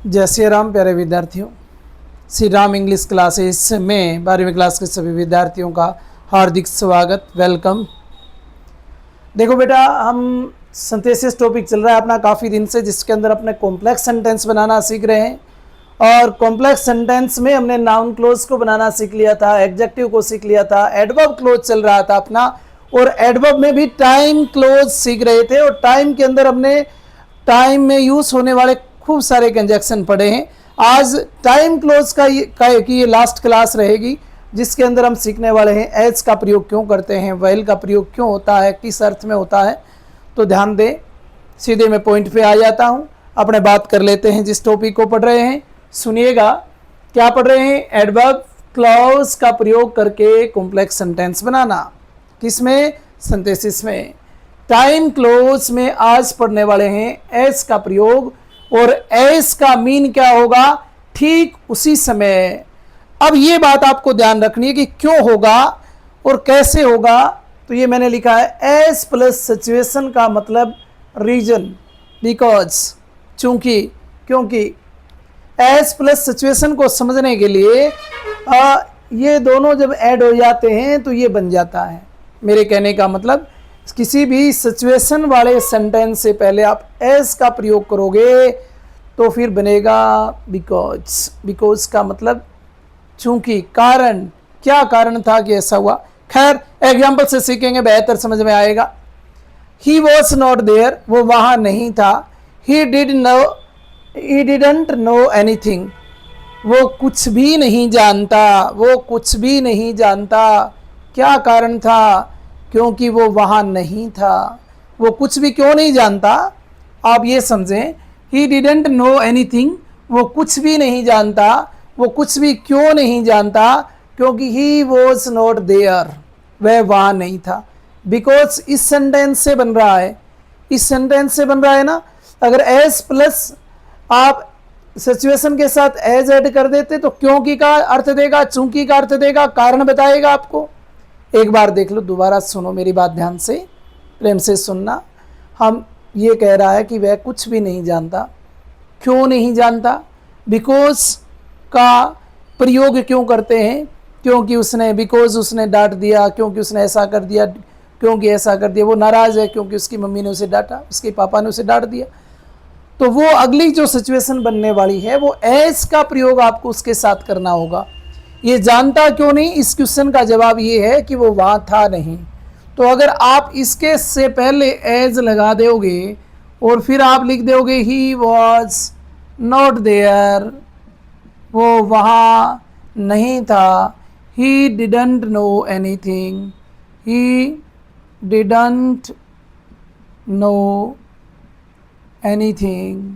जय श्री राम प्यारे विद्यार्थियों। श्री राम इंग्लिश क्लासेस में 12वीं क्लास के सभी विद्यार्थियों का हार्दिक स्वागत, वेलकम। देखो बेटा, हम सिंथेसिस टॉपिक चल रहा है अपना काफ़ी दिन से, जिसके अंदर अपने कॉम्प्लेक्स सेंटेंस बनाना सीख रहे हैं। और कॉम्प्लेक्स सेंटेंस में हमने नाउन क्लोज को बनाना सीख लिया था, एडजेक्टिव को सीख लिया था, एडवर्ब क्लोज चल रहा था अपना, और एडवर्ब में भी टाइम क्लोज सीख रहे थे। और टाइम के अंदर हमने टाइम में यूज होने वाले खूब सारे कंजक्शन पढ़े हैं। आज टाइम क्लोज की ये लास्ट क्लास रहेगी, जिसके अंदर हम सीखने वाले हैं एज का प्रयोग क्यों करते हैं, वेल का प्रयोग क्यों होता है, किस अर्थ में होता है। तो ध्यान दें, सीधे मैं पॉइंट पे आ जाता हूं। अपने बात कर लेते हैं जिस टॉपिक को पढ़ रहे हैं। सुनिएगा, क्या पढ़ रहे हैं? एडवर्ब क्लॉज का प्रयोग करके कॉम्प्लेक्स सेंटेंस बनाना। किसमें? सिंथेसिस में। टाइम क्लोज में आज पढ़ने वाले हैं एज का प्रयोग, और एज का मीन क्या होगा? ठीक उसी समय। अब ये बात आपको ध्यान रखनी है कि क्यों होगा और कैसे होगा। तो ये मैंने लिखा है एज प्लस सिचुएशन का मतलब रीजन, बिकॉज, चूंकि, क्योंकि। एज प्लस सिचुएशन को समझने के लिए ये दोनों जब ऐड हो जाते हैं तो ये बन जाता है। मेरे कहने का मतलब, किसी भी सिचुएशन वाले सेंटेंस से पहले आप एज का प्रयोग करोगे तो फिर बनेगा बिकॉज। बिकॉज का मतलब चूंकि, कारण। क्या कारण था कि ऐसा हुआ? खैर, एग्जाम्पल से सीखेंगे, बेहतर समझ में आएगा। ही वॉज नॉट देयर, वो वहां नहीं था। ही डिडंट नो एनीथिंग, वो कुछ भी नहीं जानता। वो कुछ भी नहीं जानता। क्या कारण था? क्योंकि वो वहाँ नहीं था। वो कुछ भी क्यों नहीं जानता? आप ये समझें, ही डिडंट नो एनीथिंग, वो कुछ भी नहीं जानता। वो कुछ भी क्यों नहीं जानता? क्योंकि ही वॉज नॉट देयर, वह वहाँ नहीं था। बिकॉज इस सेंटेंस से बन रहा है, इस सेंटेंस से बन रहा है ना। अगर एज प्लस आप सिचुएशन के साथ एज ऐड कर देते तो क्योंकि का अर्थ देगा, चूंकि का अर्थ देगा, कारण बताएगा आपको। एक बार देख लो, दोबारा सुनो मेरी बात ध्यान से, प्रेम से सुनना। हम ये कह रहा है कि वह कुछ भी नहीं जानता। क्यों नहीं जानता? बिकॉज का प्रयोग क्यों करते हैं? क्योंकि उसने, बिकॉज उसने डांट दिया, क्योंकि उसने ऐसा कर दिया, क्योंकि ऐसा कर दिया। वो नाराज़ है क्योंकि उसकी मम्मी ने उसे डांटा, उसके पापा ने उसे डांट दिया। तो वो अगली जो सिचुएशन बनने वाली है, वो एज का प्रयोग आपको उसके साथ करना होगा। ये जानता क्यों नहीं, इस क्वेश्चन का जवाब ये है कि वो वहाँ था नहीं। तो अगर आप इसके से पहले एज लगा दोगे और फिर आप लिख दोगे ही वॉज नॉट देयर, वो वहाँ नहीं था। ही didn't know anything, he didn't know anything,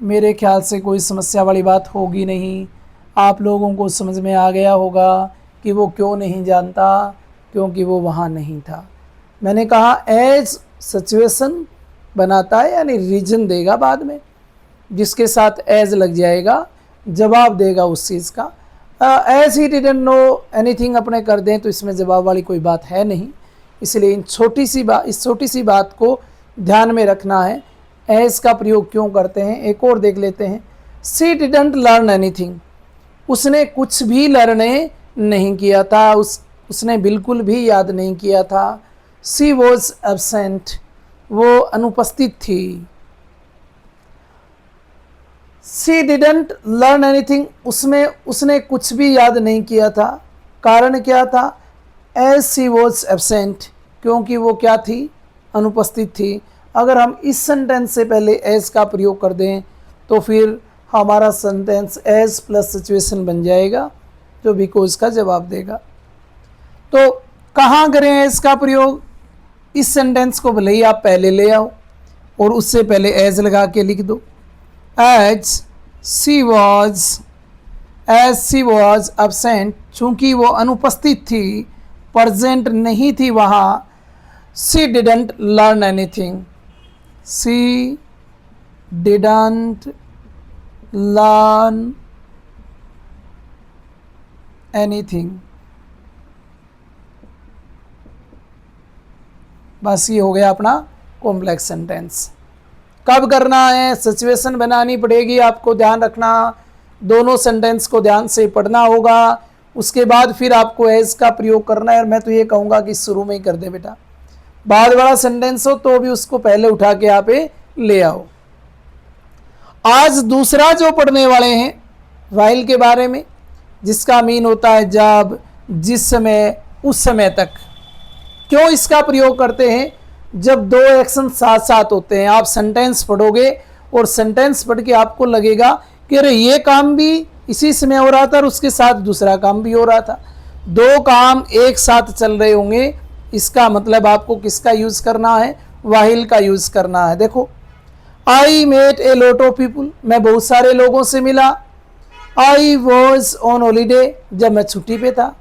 मेरे ख्याल से कोई समस्या वाली बात होगी नहीं। आप लोगों को समझ में आ गया होगा कि वो क्यों नहीं जानता, क्योंकि वो वहाँ नहीं था। मैंने कहा एज सिचुएशन बनाता है, यानी रीजन देगा बाद में, जिसके साथ एज लग जाएगा, जवाब देगा उस चीज़ का। As he didn't know anything अपने कर दें तो इसमें जवाब वाली कोई बात है नहीं। इसलिए इस छोटी सी बात को ध्यान में रखना है। एज का प्रयोग क्यों करते हैं, एक और देख लेते हैं। शी डिडंट लर्न एनीथिंग, उसने कुछ भी लर्न नहीं किया था, उसने बिल्कुल भी याद नहीं किया था। शी वॉज एब्सेंट, वो अनुपस्थित थी। शी डिडंट लर्न एनीथिंग, उसने कुछ भी याद नहीं किया था। कारण क्या था? एज शी वॉज एब्सेंट, क्योंकि वो क्या थी? अनुपस्थित थी। अगर हम इस सेंटेंस से पहले एज का प्रयोग कर दें तो फिर हमारा सेंटेंस एज प्लस सिचुएशन बन जाएगा, जो बिकॉज का जवाब देगा। तो कहाँ करें एज का प्रयोग? इस सेंटेंस को भले ही आप पहले ले आओ और उससे पहले एज लगा के लिख दो। एज सी वॉज एब्सेंट, चूंकि वो अनुपस्थित थी, प्रेजेंट नहीं थी वहाँ। She didn't learn anything, she didn't learn anything. बस ये हो गया अपना कॉम्प्लेक्स सेंटेंस। कब करना है, सिचुएशन बनानी पड़ेगी, आपको ध्यान रखना, दोनों सेंटेंस को ध्यान से पढ़ना होगा। उसके बाद फिर आपको एज का प्रयोग करना है। और मैं तो ये कहूँगा कि शुरू में ही कर दे बेटा, बाद वाला सेंटेंस हो तो भी उसको पहले उठा के यहाँ पे ले आओ। आज दूसरा जो पढ़ने वाले हैं व्हाइल के बारे में, जिसका मीन होता है जब, जिस समय, उस समय तक। क्यों इसका प्रयोग करते हैं? जब दो एक्शन साथ साथ होते हैं, आप सेंटेंस पढ़ोगे और सेंटेंस पढ़ के आपको लगेगा कि अरे ये काम भी इसी समय हो रहा था और उसके साथ दूसरा काम भी हो रहा था, दो काम एक साथ चल रहे होंगे, इसका मतलब आपको किसका यूज करना है? व्हाइल का यूज करना है। देखो, I met a lot of people, मैं बहुत सारे लोगों से मिला। आई वॉज ऑन हॉलीडे, जब मैं छुट्टी पे था।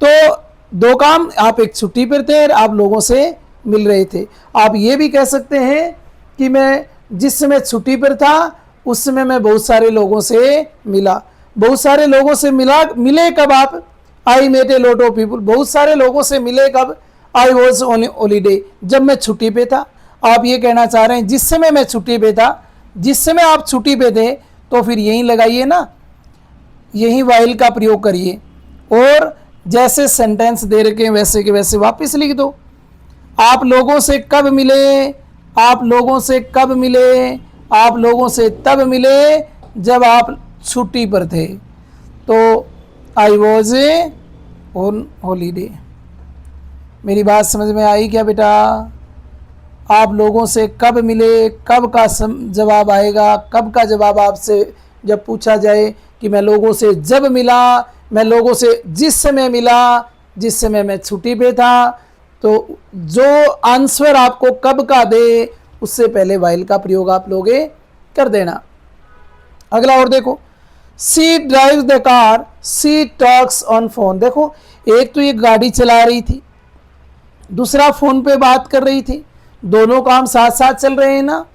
तो दो काम, आप एक छुट्टी पर थे और आप लोगों से मिल रहे थे। आप ये भी कह सकते हैं कि मैं जिस समय छुट्टी पर था उस समय मैं बहुत सारे लोगों से मिला। बहुत सारे लोगों से मिले कब आप? I met a lot of people, बहुत सारे लोगों से मिले कब? आई वॉज ऑन हॉलीडे, जब मैं छुट्टी पे था। आप ये कहना चाह रहे हैं जिस समय मैं छुट्टी पे था, जिस समय आप छुट्टी पे थे, तो फिर यहीं लगाइए ना, यहीं व्हाइल का प्रयोग करिए और जैसे सेंटेंस दे रखे हैं वैसे के वैसे वापस लिख दो। आप लोगों से कब मिले? आप लोगों से कब मिले? आप लोगों से तब मिले जब आप छुट्टी पर थे। तो आई वॉज ऑन हॉलीडे। मेरी बात समझ में आई क्या बेटा? आप लोगों से कब मिले, कब का जवाब आएगा। कब का जवाब आपसे जब पूछा जाए कि मैं लोगों से जब मिला, मैं लोगों से जिस समय मिला, जिस समय मैं छुट्टी पे था, तो जो आंसर आपको कब का दे उससे पहले व्हाइल का प्रयोग आप लोगे कर देना। अगला और देखो, she drives the car, she talks on phone. देखो, एक तो ये गाड़ी चला रही थी, दूसरा फोन पे बात कर रही थी, दोनों काम साथ साथ चल रहे हैं ना,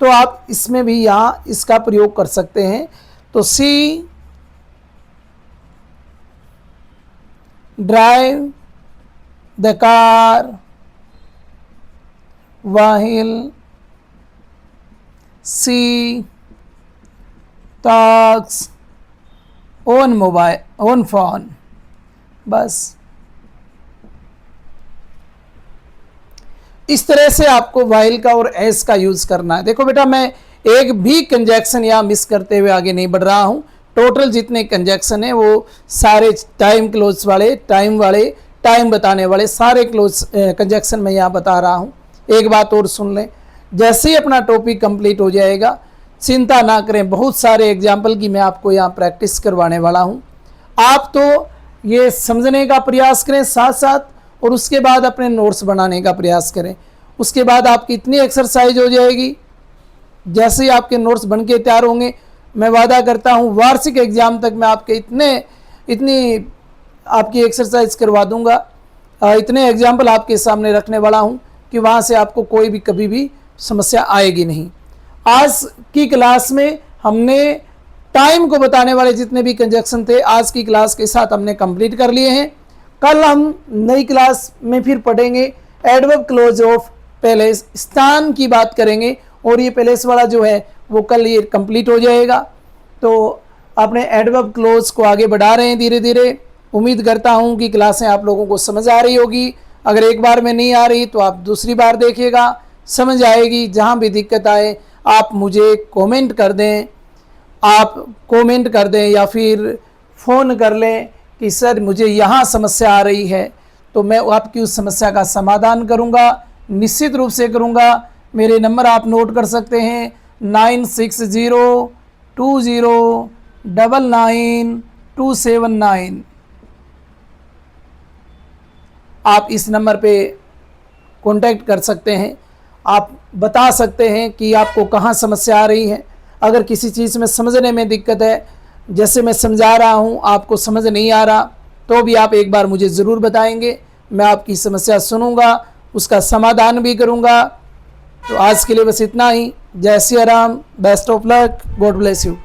तो आप इसमें भी यहाँ इसका प्रयोग कर सकते हैं। तो she drive the car while she talks on mobile, on phone. बस इस तरह से आपको व्हाइल का और एस का यूज करना है। देखो बेटा, मैं एक भी कंजक्शन यहाँ मिस करते हुए आगे नहीं बढ़ रहा हूँ। टोटल जितने कंजक्शन है वो सारे टाइम क्लोज वाले, टाइम बताने वाले सारे क्लोज कंजक्शन मैं यहाँ बता रहा हूँ। एक बात और सुन लें, जैसे ही अपना टॉपिक कंप्लीट हो जाएगा, चिंता ना करें, बहुत सारे एग्जाम्पल की मैं आपको यहाँ प्रैक्टिस करवाने वाला हूँ। आप तो ये समझने का प्रयास करें साथ साथ, और उसके बाद अपने नोट्स बनाने का प्रयास करें। उसके बाद आपकी इतनी एक्सरसाइज हो जाएगी, जैसे ही आपके नोट्स बन के तैयार होंगे, मैं वादा करता हूँ वार्षिक एग्जाम तक मैं आपके इतनी आपकी एक्सरसाइज करवा दूंगा, इतने एग्जाम्पल आपके सामने रखने वाला हूँ कि वहाँ से आपको कोई भी कभी भी समस्या आएगी नहीं। आज की क्लास में हमने टाइम को बताने वाले जितने भी कंजक्शन थे आज की क्लास के साथ हमने कंप्लीट कर लिए हैं। कल हम नई क्लास में फिर पढ़ेंगे एडवर्ब क्लोज ऑफ पैलेस, स्थान की बात करेंगे, और ये पैलेस वाला जो है वो कल ये कंप्लीट हो जाएगा। तो अपने एडवर्ब क्लोज को आगे बढ़ा रहे हैं धीरे धीरे। उम्मीद करता हूँ कि क्लासें आप लोगों को समझ आ रही होगी। अगर एक बार में नहीं आ रही तो आप दूसरी बार देखिएगा, समझ आएगी। जहाँ भी दिक्कत आए आप मुझे कमेंट कर दें, या फिर फ़ोन कर लें कि सर मुझे यहाँ समस्या आ रही है, तो मैं आपकी उस समस्या का समाधान करूँगा, निश्चित रूप से करूँगा। मेरे नंबर आप नोट कर सकते हैं 9602099279। आप इस नंबर पे कांटेक्ट कर सकते हैं। आप बता सकते हैं कि आपको कहाँ समस्या आ रही है। अगर किसी चीज़ में समझने में दिक्कत है, जैसे मैं समझा रहा हूँ आपको समझ नहीं आ रहा, तो भी आप एक बार मुझे ज़रूर बताएंगे। मैं आपकी समस्या सुनूंगा, उसका समाधान भी करूँगा। तो आज के लिए बस इतना ही। जय Shri Ram, best of luck, God bless you.